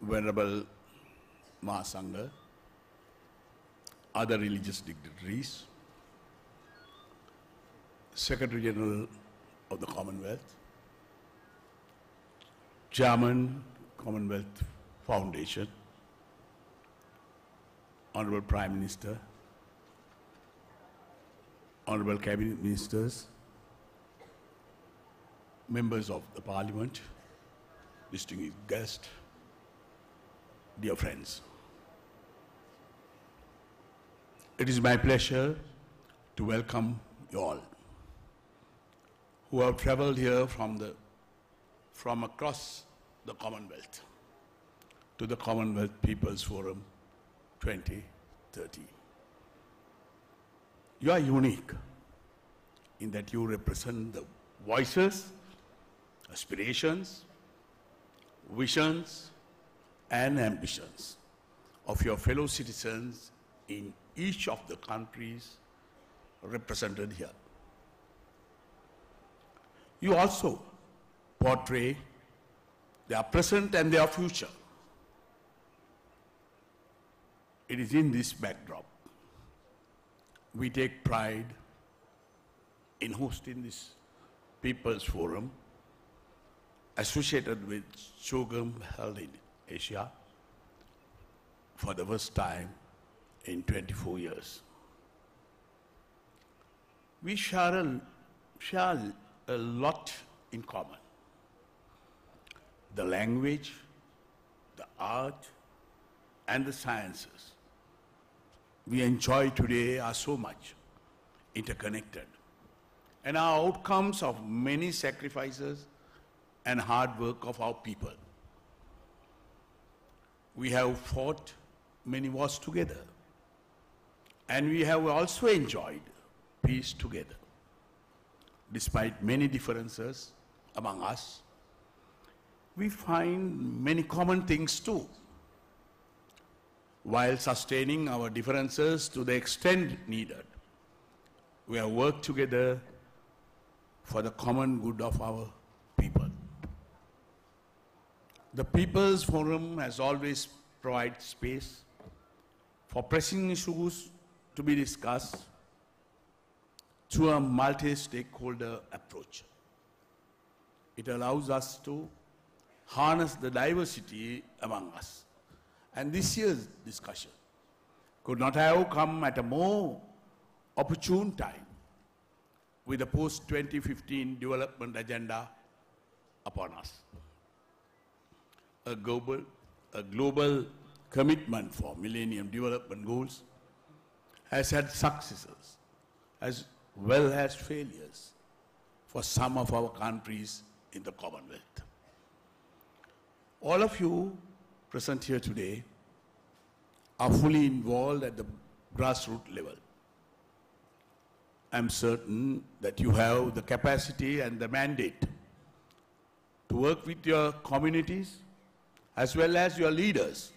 Venerable Mahasangha, other religious dignitaries, Secretary General of the Commonwealth, Chairman, Commonwealth Foundation, Honorable Prime Minister, Honorable Cabinet Ministers, members of the Parliament, distinguished guests, dear friends. It is my pleasure to welcome you all who have traveled here from across the Commonwealth to the Commonwealth People's Forum 2030. You are unique in that you represent the voices, aspirations, visions, and ambitions of your fellow citizens in each of the countries represented here. You also portray their present and their future. It is in this backdrop we take pride in hosting this People's Forum associated with CHOGM held in Asia for the first time in 24 years. We share a lot in common. The language, the art, and the sciences we enjoy today are so much interconnected, and are outcomes of many sacrifices and hard work of our people. We have fought many wars together, and we have also enjoyed peace together. Despite many differences among us, we find many common things too, while sustaining our differences to the extent needed. We have worked together for the common good of our people. The People's Forum has always provided space for pressing issues to be discussed through a multi-stakeholder approach. It allows us to harness the diversity among us. And this year's discussion could not have come at a more opportune time with the post-2015 development agenda upon us. A global commitment for Millennium Development Goals has had successes as well as failures for some of our countries in the Commonwealth. All of you present here today are fully involved at the grassroots level. I'm certain that you have the capacity and the mandate to work with your communities as well as your leaders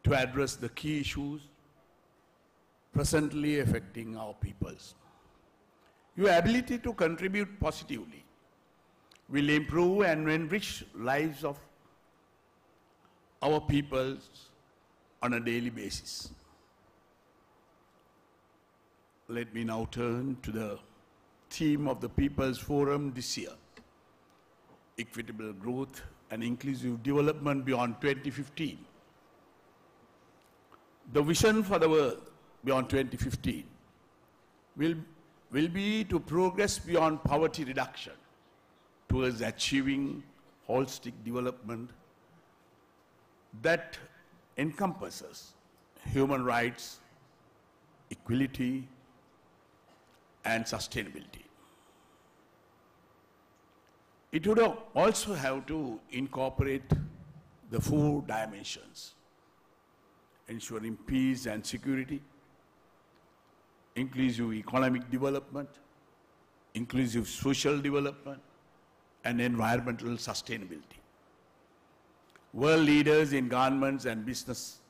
to address the key issues presently affecting our peoples. Your ability to contribute positively will improve and enrich lives of our peoples on a daily basis. Let me now turn to the theme of the People's Forum this year: equitable growth and inclusive development beyond 2015. The vision for the world beyond 2015 will be to progress beyond poverty reduction towards achieving holistic development that encompasses human rights, equality, and sustainability. It would also have to incorporate the 4 dimensions: ensuring peace and security, inclusive economic development, inclusive social development, and environmental sustainability. World leaders in governments and businesses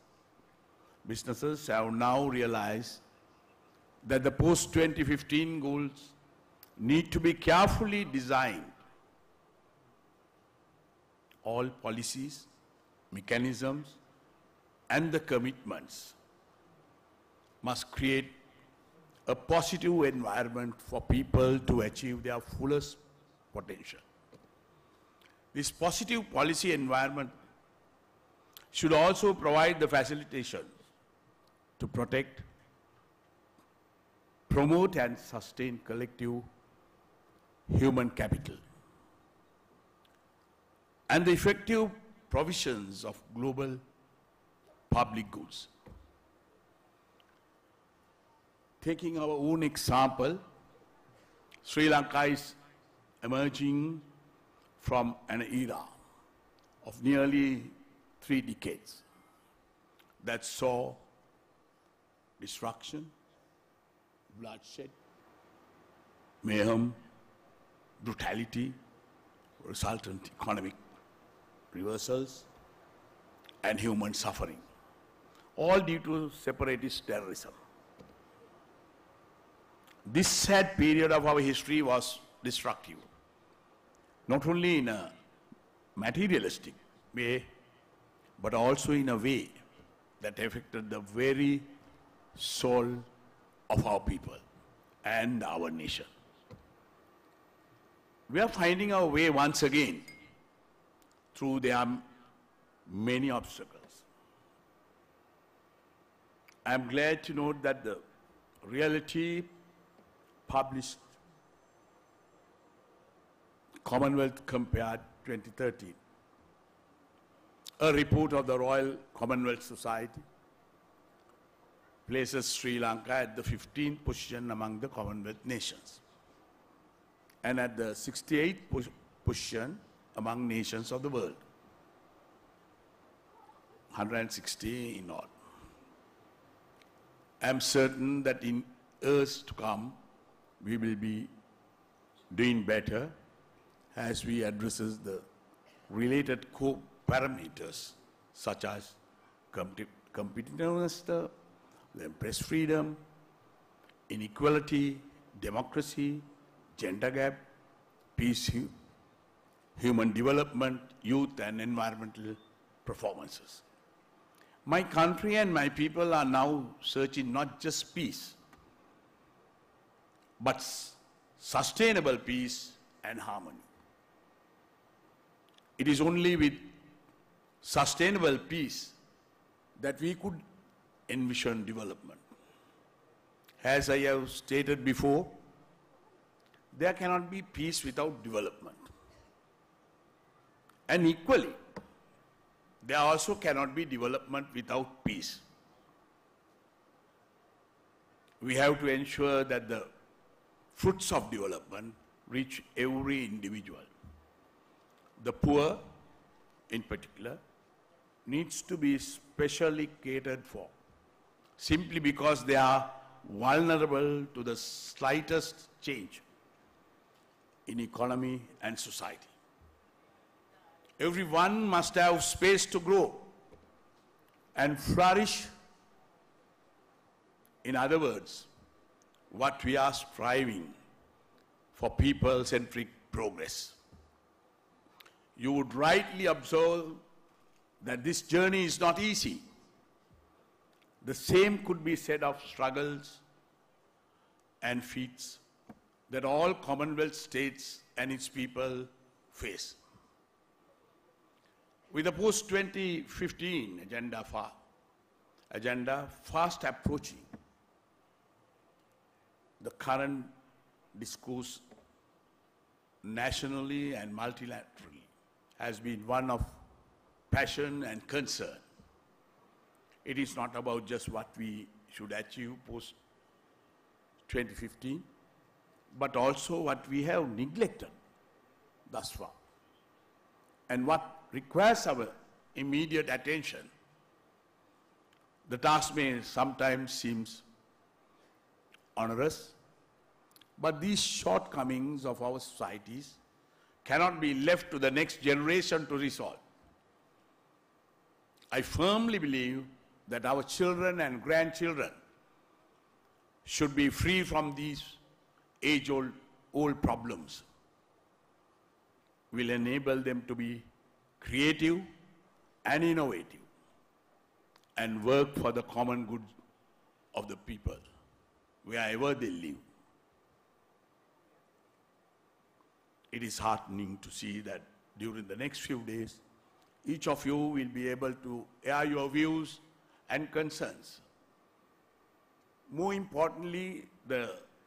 have now realized that the post-2015 goals need to be carefully designed all policies, mechanisms, and the commitments must create a positive environment for people to achieve their fullest potential. This positive policy environment should also provide the facilitation to protect, promote, and sustain collective human capital and the effective provisions of global public goods. Taking our own example, Sri Lanka is emerging from an era of nearly 3 decades that saw destruction, bloodshed, mayhem, brutality, resultant economic reversals, and human suffering, all due to separatist terrorism. This sad period of our history was destructive, not only in a materialistic way, but also in a way that affected the very soul of our people and our nation. We are finding our way once again through their many obstacles. I am glad to note that the reality published Commonwealth Compared 2013, a report of the Royal Commonwealth Society, places Sri Lanka at the 15th position among the Commonwealth nations and at the 68th position among nations of the world, 160 in all. I am certain that in years to come, we will be doing better as we addresses the related parameters such as competitiveness, the press freedom, inequality, democracy, gender gap, peace, human development, youth, and environmental performances. My country and my people are now searching not just peace, but sustainable peace and harmony. It is only with sustainable peace that we could envision development. As I have stated before, there cannot be peace without development. And equally, there also cannot be development without peace. We have to ensure that the fruits of development reach every individual. The poor, in particular, needs to be specially catered for, simply because they are vulnerable to the slightest change in economy and society. Everyone must have space to grow and flourish. In other words, what we are striving for people-centric progress. You would rightly observe that this journey is not easy. The same could be said of struggles and feats that all Commonwealth states and its people face. With the post-2015 agenda fast approaching, the current discourse nationally and multilaterally has been one of passion and concern. It is not about just what we should achieve post-2015, but also what we have neglected thus far and what requires our immediate attention. The task may sometimes seem onerous, but these shortcomings of our societies cannot be left to the next generation to resolve. I firmly believe that our children and grandchildren should be free from these age-old problems. Will enable them to be creative and innovative, and work for the common good of the people, wherever they live. It is heartening to see that during the next few days, each of you will be able to air your views and concerns. More importantly, the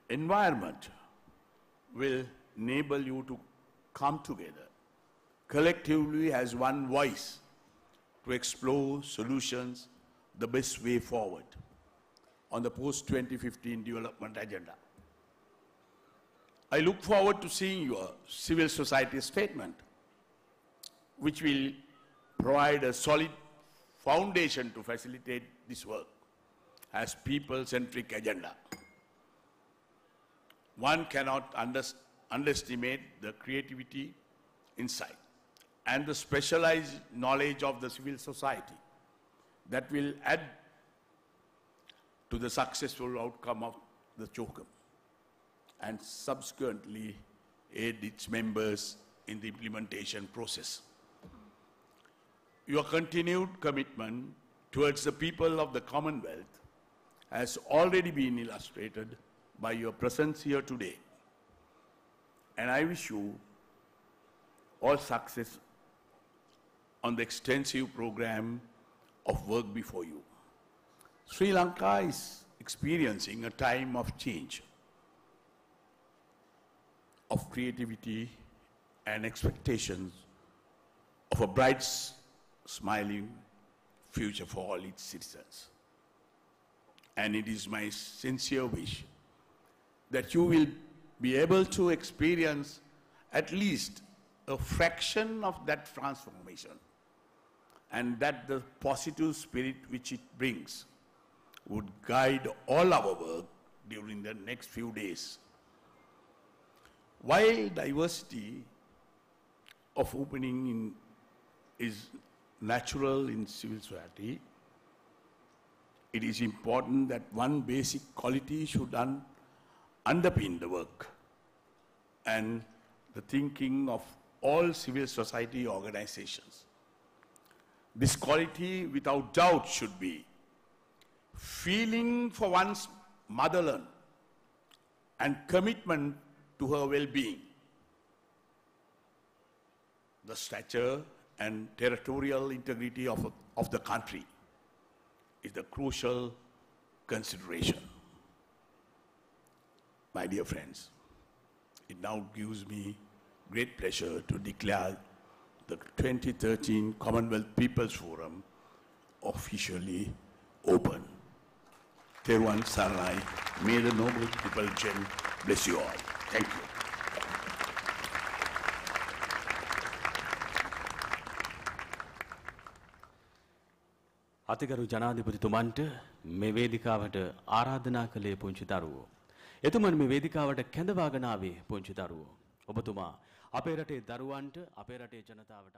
environment will enable you to come together collectively as one voice to explore solutions, the best way forward on the post-2015 development agenda. I look forward to seeing your civil society statement, which will provide a solid foundation to facilitate this work as people-centric agenda. One cannot underestimate the creativity, insight, and the specialized knowledge of the civil society that will add to the successful outcome of the CHOGM and subsequently aid its members in the implementation process. Your continued commitment towards the people of the Commonwealth has already been illustrated by your presence here today. And I wish you all success on the extensive program of work before you. Sri Lanka is experiencing a time of change, of creativity and expectations of a bright, smiling future for all its citizens. And it is my sincere wish that you will be able to experience at least a fraction of that transformation, and that the positive spirit which it brings would guide all our work during the next few days. While diversity of opening is natural in civil society, it is important that one basic quality should underpin the work and the thinking of all civil society organizations. This quality, without doubt, should be feeling for one's motherland and commitment to her well-being. The stature and territorial integrity of the country is the crucial consideration. My dear friends, it now gives me great pleasure to declare the 2013 Commonwealth People's Forum officially open. Teruan Saranai, may the noble people gen bless you all. Thank you. අතිගරු ජනාධිපතිතුමන්ට මේ වේදිකාවට ආරාධනා කළේ පුංචි දරුවෝ. එතුමන් මේ වේදිකාවට කැඳවාගෙන ආවේ පුංචි දරුවෝ. ඔබතුමා අපේ රටේ දරුවන්ට අපේ රටේ ජනතාවට